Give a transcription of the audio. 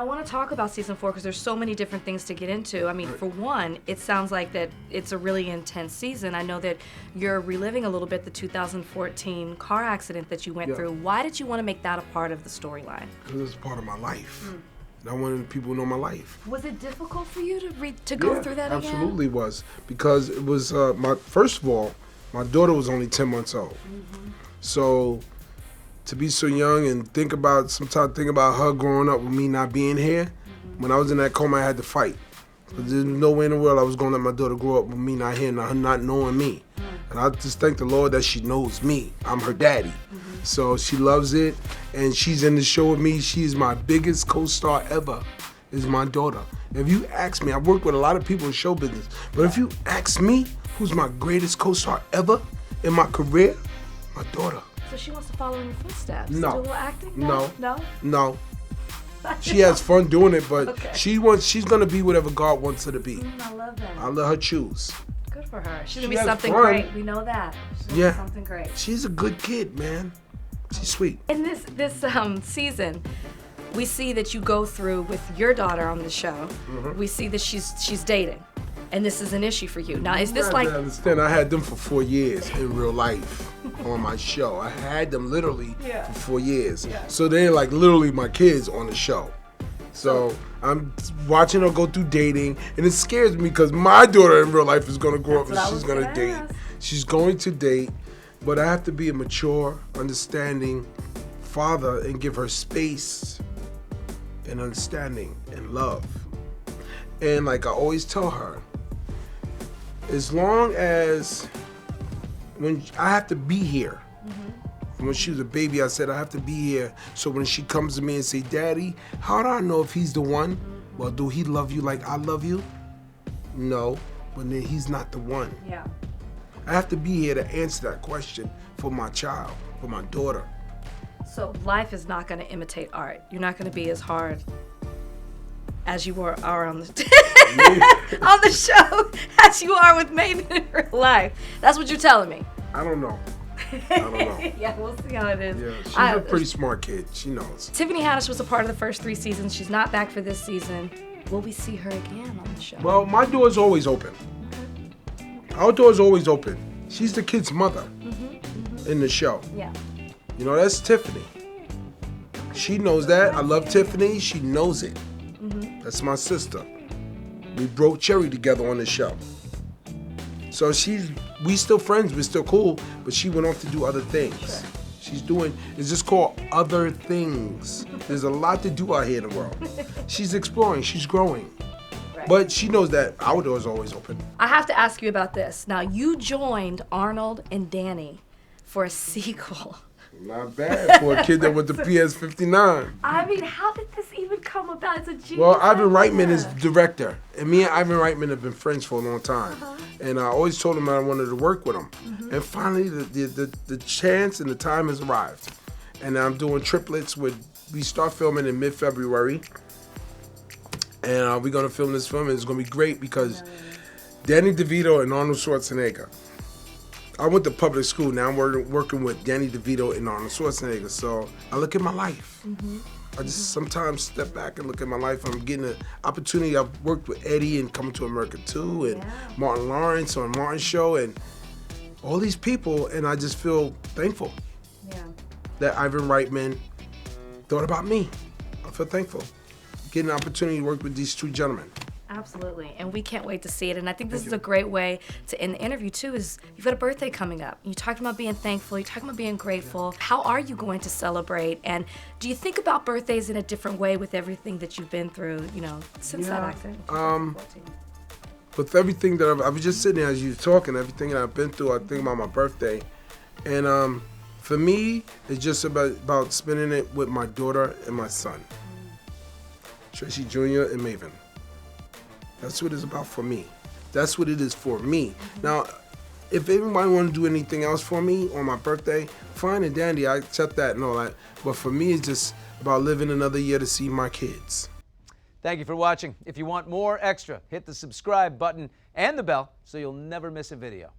I want to talk about season 4 because there's so many different things to get into. I mean, for one, it sounds like that it's a really intense season. I know that you're reliving a little bit the 2014 car accident that you went through. Why did you want to make that a part of the storyline? Because it's part of my life. I wanted people to know my life. Was it difficult for you to go through that again? Absolutely was. Because it was, first of all, my daughter was only 10 months old. So to be so young and sometimes think about her growing up with me not being here. When I was in that coma, I had to fight. There's no way in the world I was going to let my daughter grow up with me not here and her not knowing me. And I just thank the Lord that she knows me. I'm her daddy. So she loves it, and she's in the show with me. She's my biggest co-star ever, is my daughter. If you ask me, I've worked with a lot of people in show business, but if you ask me who's my greatest co-star ever in my career, my daughter. So she wants to follow in your footsteps? No. Do a little acting? No. She has fun doing it, but she's gonna be whatever God wants her to be. I love that. I'll let her choose. Good for her. She's gonna be something great. We know that. She's gonna be something great. She's a good kid, man. She's sweet. In this season, we see that you go through with your daughter on the show. We see that she's dating, and this is an issue for you. Now, is this like? I understand. I had them for 4 years in real life on my show. I had them literally for 4 years. So they're like literally my kids on the show. So I'm watching her go through dating, and it scares me because my daughter in real life is gonna grow up and she's gonna date. She's going to date, but I have to be a mature, understanding father and give her space and understanding and love. And like I always tell her, as long as when I have to be here. When she was a baby, I said I have to be here. So when she comes to me and say, "Daddy, how do I know if he's the one?" Well, do he love you like I love you? No, but then he's not the one. Yeah. I have to be here to answer that question for my child, for my daughter. So life is not going to imitate art. You're not going to be as hard as you are on the on the show as you are with Maven in real life. That's what you're telling me. I don't know. I don't know. Yeah, we'll see how it is. Yeah, she's a pretty smart kid. She knows. Tiffany Haddix was a part of the first 3 seasons. She's not back for this season. Will we see her again on the show? Well, my door's always open. Our door's always open. She's the kid's mother in the show. Yeah. You know, that's Tiffany. She knows that. I love Tiffany. She knows it. That's my sister. We broke cherry together on the show. So we still friends, we're still cool, but she went off to do other things. Sure. She's doing, it's just called other things. There's a lot to do out here in the world. She's exploring, she's growing. Right. But she knows that our door's always open. I have to ask you about this. Now, you joined Arnold and Danny for a sequel. Not bad for a kid that went to PS59. I mean, how did this even come about? It's a genius. Well, Ivan Reitman is director, and me and Ivan Reitman have been friends for a long time. And I always told him that I wanted to work with him. And finally, the chance and the time has arrived. And I'm doing Triplets. We start filming in mid-February. And we're going to film this film, and it's going to be great because Danny DeVito and Arnold Schwarzenegger. I went to public school. Now I'm working with Danny DeVito and Arnold Schwarzenegger. So I look at my life. I just sometimes step back and look at my life. I'm getting an opportunity. I've worked with Eddie and Coming to America 2 and Martin Lawrence on Martin's show and all these people. And I just feel thankful that Ivan Reitman thought about me. I feel thankful. Getting an opportunity to work with these 2 gentlemen. Absolutely, and we can't wait to see it. And I think this is a great way to end the interview too, is you've got a birthday coming up. You talked about being thankful, you talking about being grateful. How are you going to celebrate? And do you think about birthdays in a different way with everything that you've been through, you know, since that accident? With everything that I was just sitting there as you were talking, everything that I've been through, I think about my birthday. And for me, it's just about spending it with my daughter and my son, Tracy Jr. and Maven. That's what it's about for me. That's what it is for me. Now, if anybody want to do anything else for me on my birthday, fine and dandy, I accept that and all that. But for me, it's just about living another year to see my kids. Thank you for watching. If you want more extra, hit the subscribe button and the bell so you'll never miss a video.